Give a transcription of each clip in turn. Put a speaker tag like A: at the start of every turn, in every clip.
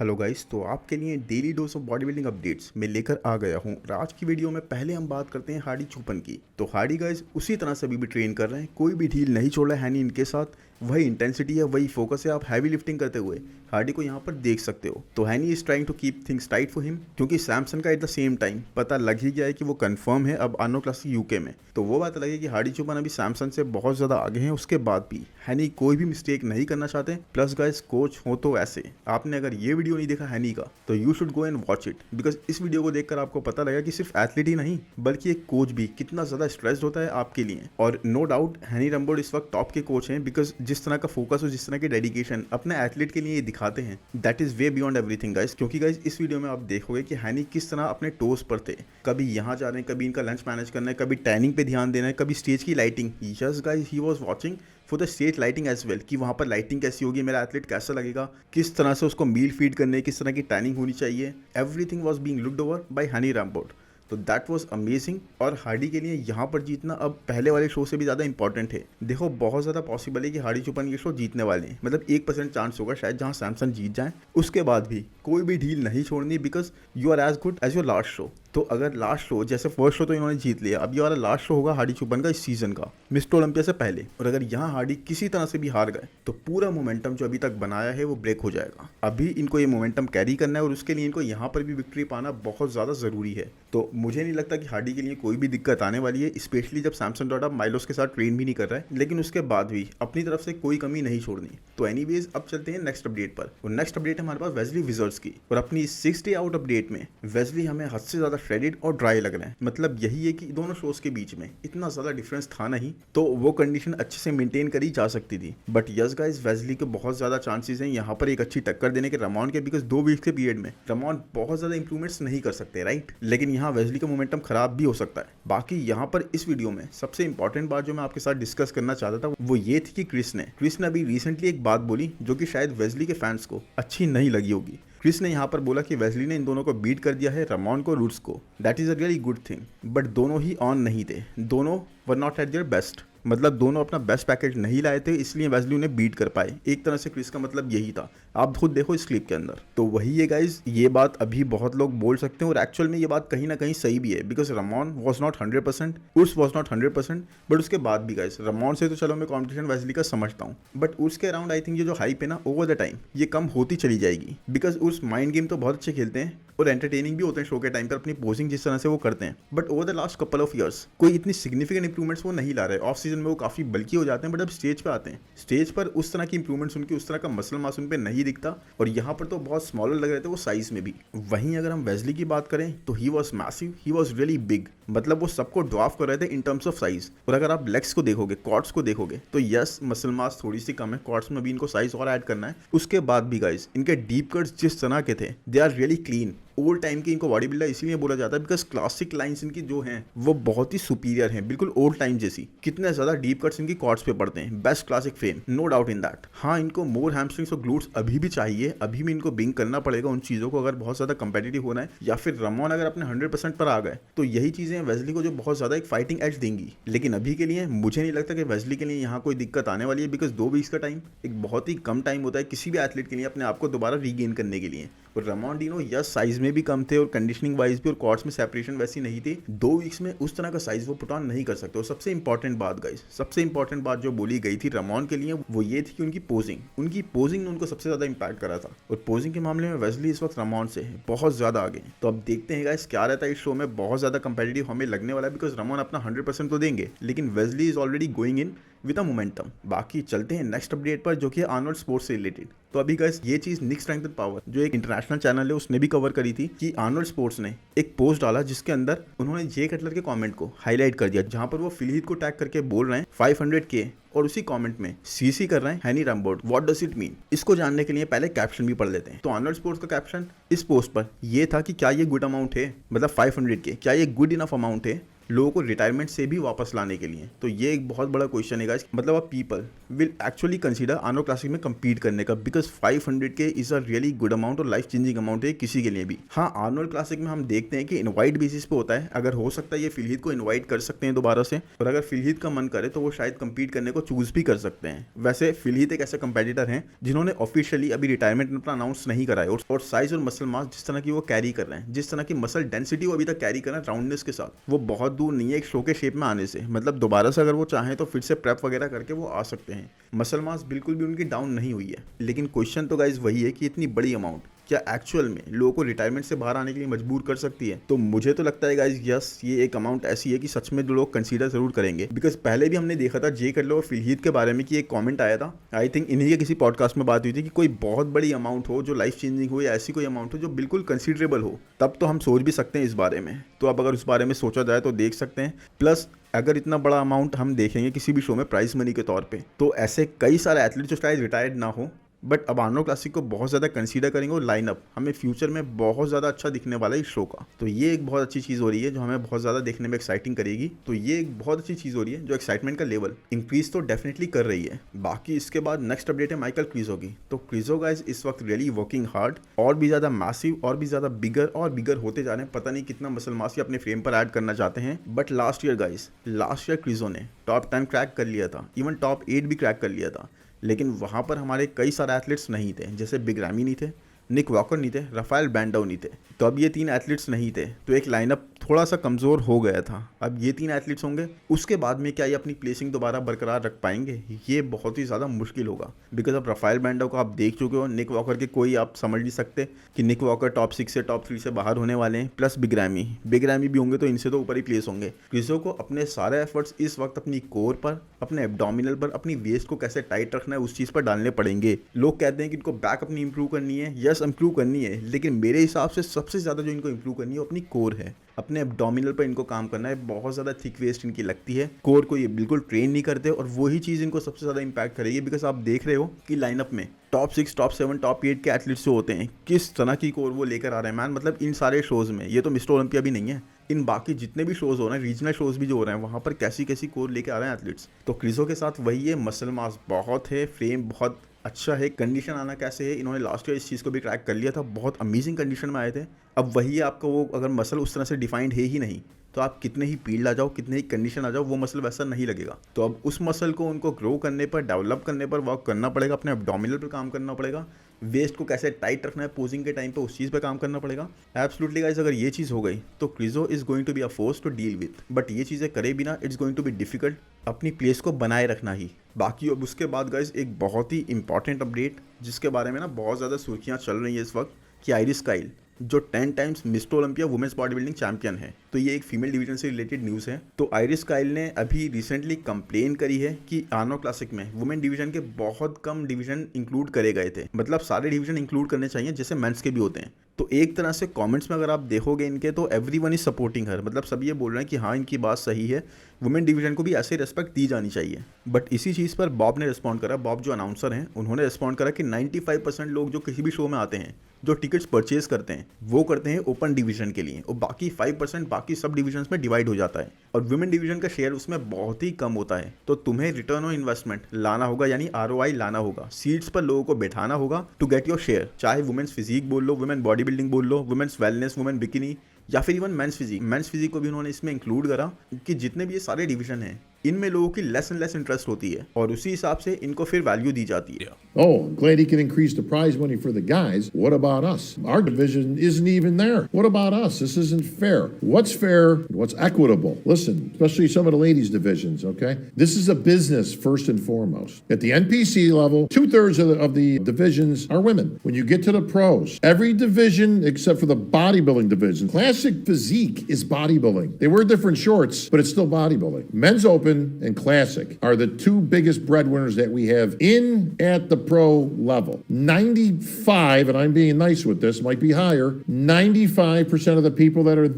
A: Hello guys, तो आपके लिए daily dose of body building updates मैं लेकर आ गया हूँ। और आज की वीडियो में पहले हम बात करते हैं हार्डी चुपन की। तो हार्डी गाइस उसी तरह से अभी भी ट्रेन कर रहे हैं, कोई भी ढील नहीं छोड़ रहा है हैनी इनके साथ। वही इंटेंसिटी है, वही फोकस है। आप हैवी लिफ्टिंग करते हुए हार्डी को यहाँ पर देख सकते हो। तो Haney is trying to keep things tight for him, क्योंकि सैमसन का एट द सेम टाइम पता लग ही गया है कि वो कंफर्म है अब आर्नो क्लासिक यूके में। तो वो बात लगे कि हार्डी चुपन अभी सैमसन से बहुत ज़्यादा आगे हैं। उसके बाद भी हैनी कोई भी मिस्टेक नहीं करना चाहते। प्लस गाइस कोच हो तो ऐसे, आपने अगर ये वीडियो नहीं देखा हैनी का तो you should go and watch it, because इस वीडियो को देखकर आपको पता लगा कि सिर्फ एथलीट ही नहीं बल्कि एक कोच भी कितना ज़्यादा स्ट्रेस्ड होता है आपके लिए। और नो डाउट हैनी रैम्बोर्ड इस वक्त टॉप के कोच हैं, बिकॉज जिस तरह का फोकस और जिस तरह की डेडिकेशन अपने एथलीट के लिए ये दिखाते हैं, that is way beyond everything guys. क्योंकि गाइस इस वीडियो में आप देखोगे कि हैनी किस तरह अपने टोस पर थे। कभी यहाँ जा रहे हैं, कभी इनका लंच मैनेज करना है, कभी टैनिंग पे ध्यान देना है, कभी स्टेज की lighting. Yes guys, he was watching for the stage lighting as well, कि वहाँ पर लाइटिंग कैसी होगी, मेरा एथलीट कैसा लगेगा, किस तरह से उसको मील फीड करने है, किस तरह की टैनिंग होनी चाहिए। Everything was being looked over by हैनी रैम्बोर्ड। तो दैट वाज अमेजिंग। और हार्डी के लिए यहाँ पर जीतना अब पहले वाले शो से भी ज़्यादा इंपॉर्टेंट है। देखो बहुत ज़्यादा पॉसिबल है कि हार्डी चुपन ये शो जीतने वाले हैं, मतलब 1% चांस होगा शायद जहाँ सैमसन जीत जाए। उसके बाद भी कोई भी ढील नहीं छोड़नी, because you are as good as your last show. तो अगर लास्ट शो, जैसे फर्स्ट शो तो इन्होंने जीत लिया, अब ये वाला लास्ट शो होगा हार्डी चुपन का इस सीजन का, मिस्टर ओलंपिया से पहले। और अगर यहाँ हार्डी किसी तरह से भी हार गए तो पूरा मोमेंटम जो अभी तक बनाया है वो ब्रेक हो जाएगा। अभी इनको ये मोमेंटम कैरी करना है और उसके लिए इनको यहाँ पर भी विक्ट्री पाना बहुत ज़्यादा ज़रूरी है। तो मुझे नहीं लगता कि हार्डी के लिए कोई भी दिक्कत आने वाली है, स्पेशली जब सैमसन डॉटा माइलोस के साथ ट्रेन भी नहीं कर रहा है। लेकिन उसके बाद भी अपनी तरफ से कोई कमी नहीं छोड़नी। तो एनीवेज अब चलते हैं नेक्स्ट अपडेट पर। और नेक्स्ट अपडेट है हमारे पास वेस्ली विजर्ड्स की। और अपनी 6 डे आउट अपडेट में वेस्ली हमें हद से ज़्यादा श्रेडेड और ड्राई लग रहे हैं। मतलब यही है कि दोनों शोज के बीच में इतना ज़्यादा डिफरेंस था नहीं, तो वो कंडीशन अच्छे से मेंटेन करी जा सकती थी। बट यस गाइस, वेस्ली के बहुत ज़्यादा चांसेस हैं यहाँ पर एक अच्छी टक्कर देने के रमॉन के, बिकॉज 2 वीक्स के पीरियड में रमॉन बहुत ज़्यादा इंप्रूवमेंट्स नहीं कर सकते, राइट। लेकिन यहाँ वेस्ली का मोमेंटम खराब भी हो सकता है। बाकी यहाँ पर इस वीडियो में सबसे इंपॉर्टेंट बात जो मैं आपके साथ डिस्कस करना चाहता था वो ये थी कि क्रिस ने अभी रिसेंटली एक बात बोली जो कि शायद वेस्ली के फैंस को अच्छी नहीं लगी होगी। क्रिस ने यहाँ पर बोला कि वेस्ली ने इन दोनों को बीट कर दिया है, रमॉन को, रूट्स को। That is a really good thing. But दोनों ही ऑन नहीं थे, दोनों were not at their best. मतलब दोनों अपना बेस्ट पैकेज नहीं लाए थे, इसलिए वेस्ली उन्हें बीट कर पाए। एक तरह से क्रिस का मतलब यही था, आप खुद देखो इस क्लिप के अंदर। तो वही है गाइज, ये बात अभी बहुत लोग बोल सकते हैं और एक्चुअल में ये बात कहीं ना कहीं सही भी है, because Ramon was not 100%, Urs was not 100%। But उसके बाद भी गाइज रमॉन से तो चलो मैं कॉम्पिटिशन वेस्ली का समझता हूँ, बट उसके अराउंड आई थिंक ये जो हाइप है ना, ओवर द टाइम ये कम होती चली जाएगी। बिकॉज उस माइंड गेम तो बहुत अच्छे खेलते हैं और एंटरटेनिंग भी होते हैं शो के टाइम पर, अपनी पोजिंग जिस तरह से वो करते हैं। But over the last couple of years कोई इतनी सिग्निफिकेंट इंप्रूवमेंट्स वो नहीं ला रहे। ऑफ सीजन में वो काफी बल्कि हो जाते हैं, बट अब स्टेज पे आते हैं, स्टेज पर उस तरह की इंप्रूवमेंट्स उनकी, उस तरह का मसल मास उन पे नहीं दिखता। और यहाँ पर तो बहुत स्मॉलर लग रहे थे वो साइज में भी। वहीं अगर हम वेस्ली की बात करें तो he was massive, he was really big. मतलब वो सबको ड्वाफ कर रहे थे इन टर्म्स ऑफ साइज। और अगर आप लेग्स को देखोगे, क्वाड्स को देखोगे, तो यस मसल मास थोड़ी सी कम है, क्वाड्स में भी इनको साइज और ऐड करना है। उसके बाद भी गाइस इनके डीप कट्स जिस तरह के थे, they are really clean. Old time की इनको बॉडी बिल्डर इसीलिए बोला जाता है बिकॉज क्लासिक लाइंस इनकी जो हैं वो बहुत ही सुपीरियर हैं, बिल्कुल ओल्ड टाइम जैसी। कितने ज्यादा डीप कट्स इनकी क्वाड्स पे पड़ते हैं, best classic frame, no doubt in that. हाँ, इनको मोर हैमस्ट्रिंग्स और ग्लूट्स अभी भी चाहिए, अभी भी इनको बिंग करना पड़ेगा उन चीज़ों को अगर बहुत ज़्यादा कंपेटिटिव होना है, या फिर रमॉन अगर अपने 100% पर आ गए तो यही चीज़ें वेस्ली को जो बहुत ज़्यादा एक फाइटिंग एज देंगी। लेकिन अभी के लिए मुझे नहीं लगता कि वेस्ली के लिए यहाँ कोई दिक्कत आने वाली है, बिकॉज 2 वीक्स का टाइम एक बहुत ही कम टाइम होता है किसी भी एथलीट के लिए अपने आप को दोबारा रीगेन करने के लिए। और रमॉन डिनो यस साइज में भी कम थे और कंडीशनिंग वाइज भी और क्वाड्स में सेपरेशन वैसी नहीं थी। 2 वीक्स में उस तरह का साइज वो पुट ऑन नहीं कर सकते। और सबसे इंपॉर्टेंट बात गाइस, सबसे इंपॉर्टेंट बात जो बोली गई थी रमॉन के लिए वो ये थी कि उनकी पोजिंग ने उनको सबसे ज्यादा इंपैक्ट करा था। और पोजिंग के मामले में वेस्ली इस वक्त रमॉन से बहुत ज्यादा आगे। तो अब देखते हैं गाइस क्या रहता है इस शो में। बहुत ज्यादा कंपेटिटिव हमें लगने वाला है, बिकॉज रमॉन अपना 100% तो देंगे, लेकिन Wesley is already going in with a momentum. बाकी चलते हैं नेक्स्ट अपडेट पर, जो कि आर्नोल्ड स्पोर्ट्स से रिलेटेड। तो अभी गाइस ये चीज निक स्ट्रेंथ पावर जो एक इंटरनेशनल चैनल है उसने भी कवर करी थी कि आर्नोल्ड स्पोर्ट्स ने एक पोस्ट डाला जिसके अंदर उन्होंने जे कटलर के कमेंट को हाईलाइट कर दिया, जहां पर वो फिलहीथ को टैग करके बोल रहे हैं 500K, और उसी कमेंट में सीसी कर रहे हैं Hany Rambod. What does it mean? इसको जानने के लिए पहले कैप्शन भी पढ़ लेते हैं। तो आर्नोल्ड स्पोर्ट्स का कैप्शन इस पोस्ट पर ये था कि क्या ये गुड अमाउंट है, मतलब 500K क्या ये गुड इनफ अमाउंट है, लोगों को रिटायरमेंट से भी वापस लाने के लिए। तो ये एक बहुत बड़ा क्वेश्चन है गाइस, मतलब अब people will actually consider Arnold classic में कम्पीट करने का, because 500K is a really good amount और लाइफ चेंजिंग अमाउंट है किसी के लिए भी। हाँ, आर्नोल्ड क्लासिक में हम देखते हैं कि इनवाइट बेसिस पे होता है, अगर हो सकता है ये फिलहीद को इनवाइट कर सकते हैं दोबारा से, और अगर फिलहीद का मन करे तो वो शायद कम्पीट करने को चूज भी कर सकते हैं। वैसे फिलहीद एक ऐसे कंपेटिटर हैं जिन्होंने ऑफिशियली अभी रिटायरमेंट अपना अनाउंस नहीं करा है, और साइज और मसल मास जिस तरह की वो कैरी कर रहे हैं, जिस तरह की मसल डेंसिटी वो अभी तक कैरी कर रहे हैं राउंडनेस के साथ, वो बहुत दूर नहीं है एक शो के शेप में आने से। मतलब दोबारा से अगर वो चाहें तो फिर से प्रेप वगैरह करके वो आ सकते हैं। मसल मास बिल्कुल भी उनकी डाउन नहीं हुई है। लेकिन क्वेश्चन तो गाइज वही है कि इतनी बड़ी अमाउंट क्या एक्चुअल में लोगों को रिटायरमेंट से बाहर आने के लिए मजबूर कर सकती है? तो मुझे तो लगता है गाइज यस, ये एक अमाउंट ऐसी है कि सच में जो लोग कंसीडर जरूर करेंगे। बिकॉज पहले भी हमने देखा था जे कटलो और फिलहीद के बारे में कि एक कमेंट आया था, आई थिंक इन्हीं के किसी पॉडकास्ट में बात हुई थी कि कोई बहुत बड़ी अमाउंट हो जो लाइफ चेंजिंग हो, या ऐसी कोई अमाउंट हो जो बिल्कुल कंसिडरेबल हो, तब तो हम सोच भी सकते हैं इस बारे में। तो अब अगर उस बारे में सोचा जाए तो देख सकते हैं। प्लस अगर इतना बड़ा अमाउंट हम देखेंगे किसी भी शो में प्राइस मनी के तौर पे, तो ऐसे कई सारे एथलीट जो शायद रिटायर्ड ना हो बट अब आर्नोल्ड क्लासिक को बहुत ज़्यादा कंसीडर करेंगे, और लाइनअप हमें फ्यूचर में बहुत ज़्यादा अच्छा दिखने वाला है इस शो का। तो ये एक बहुत अच्छी चीज़ हो रही है जो हमें बहुत ज़्यादा देखने में एक्साइटिंग करेगी। तो ये एक बहुत अच्छी चीज़ हो रही है जो एक्साइटमेंट का लेवल इंक्रीज तो डेफिनेटली कर रही है। बाकी इसके बाद नेक्स्ट अपडेट है माइकल क्रिजो की। तो क्रिजो गाइस इस वक्त रियली वर्किंग हार्ड, और भी ज़्यादा मैसिव, और भी ज़्यादा बिगर और बिगर होते जा रहे हैं। पता नहीं कितना मसल मास अपने फ्रेम पर ऐड करना चाहते हैं। बट लास्ट ईयर क्रिजो ने टॉप 10 क्रैक कर लिया था, इवन टॉप 8 भी क्रैक कर लिया था। लेकिन वहाँ पर हमारे कई सारे एथलीट्स नहीं थे, जैसे बिग रैमी नहीं थे, निक वॉकर नहीं थे, राफेल बैंडो नहीं थे। तो अब ये 3 एथलीट्स नहीं थे, तो एक लाइनअप थोड़ा सा कमज़ोर हो गया था। अब ये 3 एथलीट्स होंगे, उसके बाद में क्या ये अपनी प्लेसिंग दोबारा बरकरार रख पाएंगे? ये बहुत ही ज़्यादा मुश्किल होगा। बिकॉज अब राफेल बैंडो को आप देख चुके हो, निक वॉकर के कोई आप समझ नहीं सकते कि निक वॉकर टॉप 6 से टॉप 3 से बाहर होने वाले हैं। प्लस बिग रैमी भी होंगे तो इनसे तो ऊपर ही प्लेस होंगे। क्रिजो को अपने सारे एफर्ट्स इस वक्त अपनी कोर पर, अपने एब्डोमिनल पर, अपनी वेस्ट को कैसे टाइट रखना है उस चीज़ पर डालने पड़ेंगे। लोग कहते हैं कि इनको बैक अपनी इंप्रूव करनी है, यस इंप्रूव करनी है, लेकिन मेरे हिसाब से सबसे ज़्यादा जो इनको इंप्रूव करनी है अपनी कोर है। अपने एब्डोमिनल पर इनको काम करना है। बहुत ज़्यादा थिक वेस्ट इनकी लगती है, कोर को ये बिल्कुल ट्रेन नहीं करते, और वही चीज़ इनको सबसे ज़्यादा इंपैक्ट करेगी। बिकॉज आप देख रहे हो कि लाइनअप में टॉप 6, टॉप 7, टॉप 8 के एथलीट्स जो होते हैं, किस तरह की कोर वो लेकर आ रहे हैं मैन। मतलब इन सारे शोज़ में, ये तो मिस्टर ओलंपिया भी नहीं है, इन बाकी जितने भी शोज़ हो रहे हैं, रीजनल शोज़ भी जो हो रहे हैं, वहाँ पर कैसी कैसी कोर लेके आ रहे हैं एथलीट्स। तो क्रिजो के साथ वही है, मसल मास बहुत है, फ्रेम बहुत अच्छा है, कंडीशन आना कैसे है, इन्होंने लास्ट ईयर इस चीज़ को भी क्रैक कर लिया था, बहुत अमेजिंग कंडीशन में आए थे। अब वही है आपका वो, अगर मसल उस तरह से डिफाइंड है ही नहीं, तो आप कितने ही पील्ड आ जाओ, कितने ही कंडीशन आ जाओ, वो मसल वैसा नहीं लगेगा। तो अब उस मसल को उनको ग्रो करने पर, डेवलप करने पर वर्क करना पड़ेगा, अपने एब्डोमिनल पर काम करना पड़ेगा, वेस्ट को कैसे टाइट रखना है पोजिंग के टाइम पे उस चीज़ पे काम करना पड़ेगा। एब्सोल्युटली गाइस, अगर ये चीज़ हो गई तो Crijo is going to be a force to deal with. But ये चीज़ें करे बिना it's going to be difficult अपनी प्लेस को बनाए रखना ही। बाकी अब उसके बाद गाइस एक बहुत ही इंपॉर्टेंट अपडेट जिसके बारे में ना बहुत ज़्यादा सुर्खियाँ चल रही है इस वक्त, कि आइरिस काइल जो 10 times mister Olympia women's bodybuilding champion है। तो ये एक फीमेल डिवीजन से रिलेटेड न्यूज़ है। तो आइरिस काइल ने अभी रिसेंटली कंप्लेन करी है कि आर्नोल्ड क्लासिक में वुमेन डिवीजन के बहुत कम डिवीजन इंक्लूड करे गए थे। मतलब सारे डिवीजन इंक्लूड करने चाहिए जैसे मेंस के भी होते हैं। तो एक तरह से कमेंट्स में अगर आप देखोगे इनके, तो एवरीवन इज सपोर्टिंग हर, मतलब सब ये बोल रहे हैं कि हाँ इनकी बात सही है, वुमेन डिवीजन को भी ऐसे रिस्पेक्ट दी जानी चाहिए। बट इसी चीज़ पर बॉब ने रिस्पॉन्ड करा, बॉब जो अनाउंसर हैं उन्होंने रिस्पॉन्ड करा कि 95% लोग जो किसी भी शो में आते हैं, जो टिकट्स परचेज करते हैं, वो करते हैं ओपन डिवीजन के लिए, और बाकी 5% बाकी सब डिवीजन्स में डिवाइड हो जाता है, और वुमेन डिवीजन का शेयर उसमें बहुत ही कम होता है। तो तुम्हें रिटर्न ऑन इन्वेस्टमेंट लाना होगा, यानी ROI लाना होगा, सीट्स पर लोगों को बैठाना होगा टू गेट योर शेयर। चाहे वुमेन्स फिजिक बोल लो, वुमेन बॉडी बिल्डिंग बोल लो, वुमेन्स वेलनेस, वुमेन बिकिनी, या फिर इवन मेंस फिजिक को भी उन्होंने इसमें इंक्लूड करा कि जितने भी ये सारे डिवीजन हैं इनमें लोगों की लेस एंड लेस इंटरेस्ट होती है, और उसी हिसाब से इनको फिर वैल्यू दी जाती है।
B: Oh, I'm glad he can increase the prize money for the guys. What about us? Our division isn't even there. What about us? This isn't fair. What's fair? What's equitable? Listen, especially some of the ladies' divisions, okay? This is a business first and foremost. At the NPC level, 2/3 of the divisions are women. When you get to the pros, every division except for the bodybuilding division, classic physique is bodybuilding. They wear different shorts, but it's still bodybuilding. Men's Open and Classic are the 2 biggest breadwinners that we have in at the pro level. 95, and I'm being nice with this, might be higher, 95% of the people that are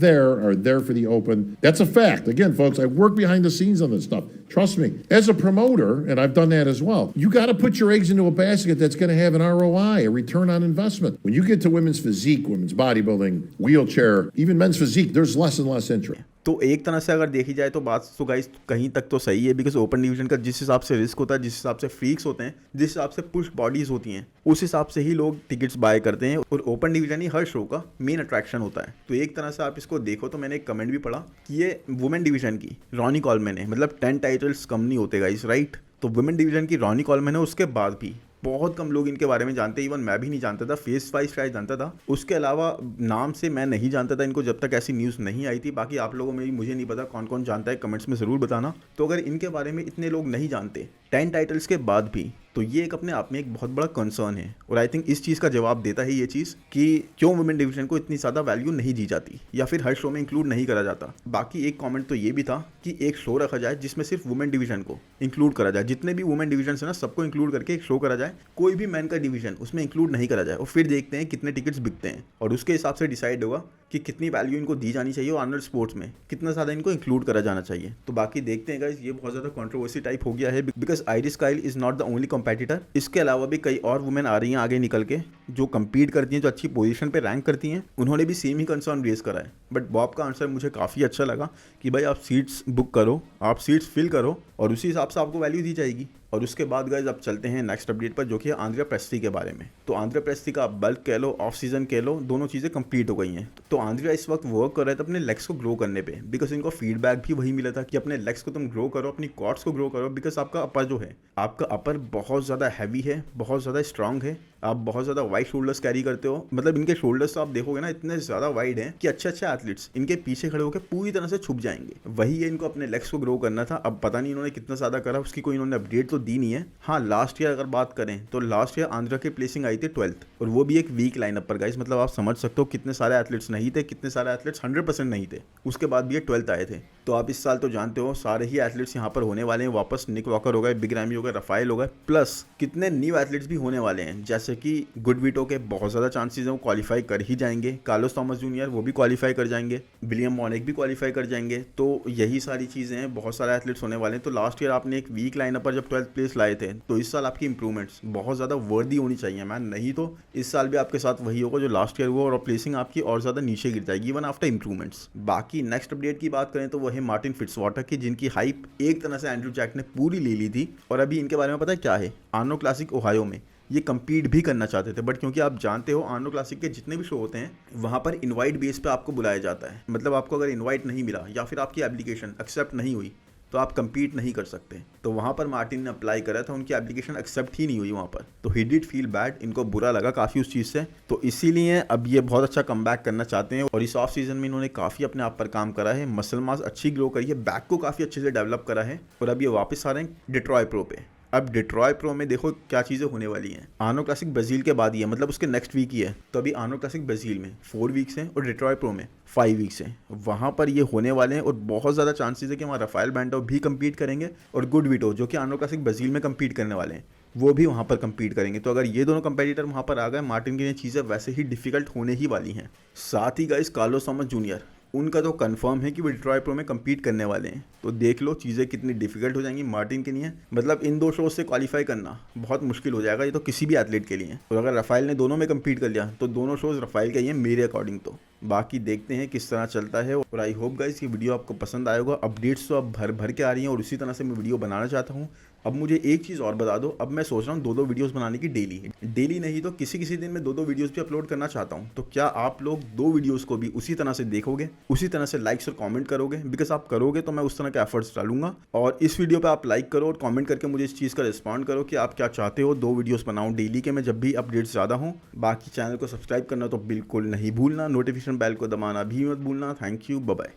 B: there for the Open. That's a fact. Again, folks, I work behind the scenes on this stuff. Trust me. As a promoter, and I've done that as well, you got to put your eggs into a basket that's going to have an ROI, a return on investment. When you get to women's physique, women's bodybuilding, wheelchair, even men's physique, there's less and less interest.
A: तो एक तरह से अगर देखी जाए तो बात तो गाइस कहीं तक तो सही है, बिकॉज ओपन डिवीजन का जिस हिसाब से रिस्क होता है, जिस हिसाब से फ्रीक्स होते हैं, जिस हिसाब से पुश बॉडीज होती हैं, उस हिसाब से ही लोग टिकट्स बाय करते हैं और ओपन डिवीजन ही हर शो का मेन अट्रैक्शन होता है। तो एक तरह से आप इसको देखो तो मैंने एक कमेंट भी पढ़ा कि ये वुमेन डिवीजन की रॉनी कॉलमैन है, मतलब 10 टाइटल्स कम नहीं होते गाइस, राइट। तो वुमेन डिवीजन की रॉनी कॉलमैन है, उसके बाद भी बहुत कम लोग इनके बारे में जानते हैं, इवन मैं भी नहीं जानता था, फेस वाइज शायद जानता था, उसके अलावा नाम से मैं नहीं जानता था इनको जब तक ऐसी न्यूज़ नहीं आई थी। बाकी आप लोगों में भी मुझे नहीं पता कौन कौन जानता है, कमेंट्स में ज़रूर बताना। तो अगर इनके बारे में इतने लोग नहीं जानते 10 टाइटल्स के बाद भी, तो ये एक अपने आप में एक बहुत बड़ा कंसर्न है। और आई थिंक इस चीज़ का जवाब देता है ये चीज़ कि क्यों वुमेन डिवीजन को इतनी ज़्यादा वैल्यू नहीं दी जाती या फिर हर शो में इंक्लूड नहीं करा जाता। बाकी एक कमेंट तो ये भी था कि एक शो रखा जाए जिसमें सिर्फ वुमेन डिवीजन को इंक्लूड करा जाए, जितने भी वुमेन डिवीजन है ना सबको इंक्लूड करके एक शो करा जाए, कोई भी मैन का डिवीजन उसमें इंक्लूड नहीं करा जाए, और फिर देखते हैं कितने टिकट्स बिकते हैं और उसके हिसाब से डिसाइड होगा कि कितनी वैल्यू इनको दी जानी चाहिए और आर्नल्ड स्पोर्ट्स में कितना ज़्यादा इनको इंक्लूड करा जाना चाहिए। तो बाकी देखते हैं गाइस, ये बहुत ज़्यादा कंट्रोवर्सी टाइप हो गया है because iris Kyle is not the only competitor. इसके अलावा भी कई और वुमेन आ रही हैं आगे निकल के जो कम्पीट करती हैं, जो अच्छी पोजीशन पे रैंक करती हैं, उन्होंने भी सेम ही कंसर्न रेज करा है। बट बॉब का आंसर मुझे काफ़ी अच्छा लगा कि भाई आप सीट्स बुक करो, आप सीट्स फिल करो और उसी हिसाब से आपको वैल्यू दी जाएगी। और उसके बाद गाइज अब चलते हैं नेक्स्ट अपडेट पर, जो कि है आंद्रे प्रेस्टी के बारे में। तो आंद्रे प्रेस्टी का बल्क कह लो, ऑफ सीजन कह लो, दोनों चीज़ें कंप्लीट हो गई हैं। तो आंद्रे इस वक्त वर्क कर रहे थे अपने लेग्स को ग्रो करने पे, बिकॉज इनको फीडबैक भी वही मिला था कि अपने लेग्स को तुम ग्रो करो, अपनी क्वाड्स को ग्रो करो, बिकॉज आपका अपर जो है, आपका अपर बहुत ज़्यादा हैवी है, बहुत ज़्यादा स्ट्रांग है, आप बहुत ज़्यादा वाइड शोल्डर्स कैरी करते हो। मतलब इनके शोल्डर्स तो आप देखोगे ना इतने ज़्यादा वाइड हैं कि अच्छे अच्छे एथलीट्स इनके पीछे खड़े होकर पूरी तरह से छुप जाएंगे। वही है, इनको अपने लेग्स को ग्रो करना था। अब पता नहीं इन्होंने कितना ज़्यादा करा, उसकी कोई इन्होंने अपडेट तो दी नहीं है। हाँ, लास्ट ईयर अगर बात करें तो लास्ट ईयर आंध्रा की प्लेसिंग आई थी 12th, और वो भी एक वीक लाइनअप पर गाइस। मतलब आप समझ सकते हो कितने सारे एथलीट्स नहीं थे, कितने सारे एथलीट्स 100% नहीं थे, उसके बाद भी ये 12th आए थे। तो आप इस साल तो जानते हो सारे ही एथलीट्स यहाँ पर होने वाले हैं वापस। निक वॉकर हो गए, बिग रैमी हो गए, रफाइल हो गए, प्लस कितने न्यू एथलीट्स भी होने वाले हैं, जैसे कि गुडविटो के बहुत ज़्यादा चांसेस हैं वो क्वालिफाई कर ही जाएंगे, कार्लोस थॉमस जूनियर वो भी क्वालिफाई कर जाएंगे, विलियम मॉनिक भी क्वालिफाई कर जाएंगे। तो यही सारी चीज़ें हैं, बहुत सारे एथलीट्स होने वाले हैं। तो लास्ट ईयर आपने एक वीक लाइनअप पर जब 12th प्लेस लाए थे, तो इस साल आपकी इंप्रूवमेंट्स बहुत ज़्यादा वर्दी होनी चाहिए मैन, नहीं तो इस साल भी आपके साथ वही होगा जो लास्ट ईयर हुआ और प्लेसिंग आपकी और ज़्यादा नीचे गिर जाएगी इवन आफ्टर इंप्रूवमेंट्स। बाकी नेक्स्ट अपडेट की बात करें तो वो है मार्टिन फिट्जवाटर की, जिनकी हाइप एक तरह से एंड्रू जैक ने पूरी ले ली थी। और अभी इनके बारे में पता है क्या है, आर्नो क्लासिक ओहायो में ये कम्पीट भी करना चाहते थे, बट क्योंकि आप जानते हो आर्नो क्लासिक के जितने भी शो होते हैं वहाँ पर इनवाइट बेस पे आपको बुलाया जाता है। मतलब आपको अगर इनवाइट नहीं मिला या फिर आपकी एप्लीकेशन एक्सेप्ट नहीं हुई तो आप कम्पीट नहीं कर सकते। तो वहाँ पर मार्टिन ने अप्लाई करा था, उनकी एप्लीकेशन एक्सेप्ट ही नहीं हुई वहाँ पर, तो ही डिड फील बैड, इनको बुरा लगा काफ़ी उस चीज़ से। तो इसीलिए अब ये बहुत अच्छा कमबैक करना चाहते हैं और इस ऑफ सीजन में इन्होंने काफ़ी अपने आप पर काम करा है, मसल मास अच्छी ग्रो करी है, बैक को काफ़ी अच्छे से डेवलप करा है और अब ये वापस आ रहे हैं डिट्रॉय प्रो पे। अब डिट्रॉय प्रो में देखो क्या चीज़ें होने वाली हैं। आर्नो क्लासिक ब्राज़ील के बाद ही है, मतलब उसके नेक्स्ट वीक ही है। तो अभी आर्नो क्लासिक ब्राज़ील में 4 वीक्स हैं और डिट्रॉय प्रो में 5 वीक्स हैं। वहाँ पर ये होने वाले हैं और बहुत ज़्यादा चांसेस है कि वहाँ रफाइल बैंडो भी कम्पीट करेंगे और गुडविटो जो कि आर्नो क्लासिक ब्राज़ील में कम्पीट करने वाले हैं वो भी वहाँ पर कम्पीट करेंगे। तो अगर ये दोनों कंपेटिटर वहाँ पर आ गए, मार्टिन की ये चीज़ें वैसे ही डिफिकल्ट होने ही वाली हैं। साथ ही गाइस कार्लोस थॉमस जूनियर, उनका तो कंफर्म है कि वो डिट्रॉय प्रो में कम्पीट करने वाले हैं। तो देख लो चीज़ें कितनी डिफिकल्ट हो जाएंगी मार्टिन के लिए। मतलब इन 2 शोज से क्वालिफाई करना बहुत मुश्किल हो जाएगा, ये तो किसी भी एथलीट के लिए। और अगर रफाइल ने दोनों में कम्पीट कर लिया तो दोनों शोज रफाइल के ही हैं मेरे अकॉर्डिंग। तो बाकी देखते हैं किस तरह चलता है। और आई होप गाइस ये वीडियो आपको पसंद आएगा। अपडेट्स तो अब भर भर के आ रही हैं और उसी तरह से मैं वीडियो बनाना चाहता हूँ। अब मुझे एक चीज़ और बता दो, अब मैं सोच रहा हूँ 2-2 वीडियोस बनाने की डेली नहीं तो किसी दिन में 2-2 वीडियोस भी अपलोड करना चाहता हूँ। तो क्या आप लोग 2 वीडियोस को भी उसी तरह से देखोगे, उसी तरह से लाइक्स और कमेंट करोगे? बिकॉज आप करोगे तो मैं उस तरह के एफर्ट्स डालूंगा। और इस वीडियो पे आप लाइक करो और कमेंट करके मुझे इस चीज़ का रिस्पॉन्ड करो कि आप क्या चाहते हो 2 वीडियोस बनाऊँ डेली के, मैं जब भी अपडेट्स ज़्यादा हूँ। बाकी चैनल को सब्सक्राइब करना तो बिल्कुल नहीं भूलना, नोटिफिकेशन बेल को दबाना भी मत भूलना। Thank you, bye bye.